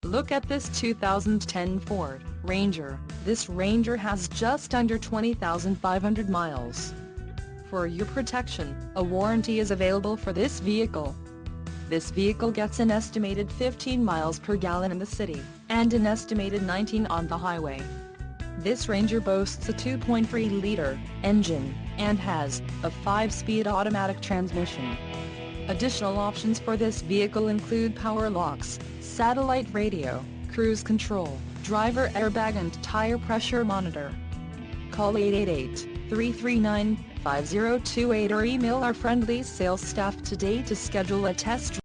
Look at this 2010 Ford Ranger. This Ranger has just under 20,500 miles. For your protection, a warranty is available for this vehicle. This vehicle gets an estimated 15 miles per gallon in the city, and an estimated 19 on the highway. This Ranger boasts a 2.3-liter engine, and has a 5-speed automatic transmission. Additional options for this vehicle include power locks, satellite radio, cruise control, driver airbag and tire pressure monitor. Call 888-339-5028 or email our friendly sales staff today to schedule a test drive.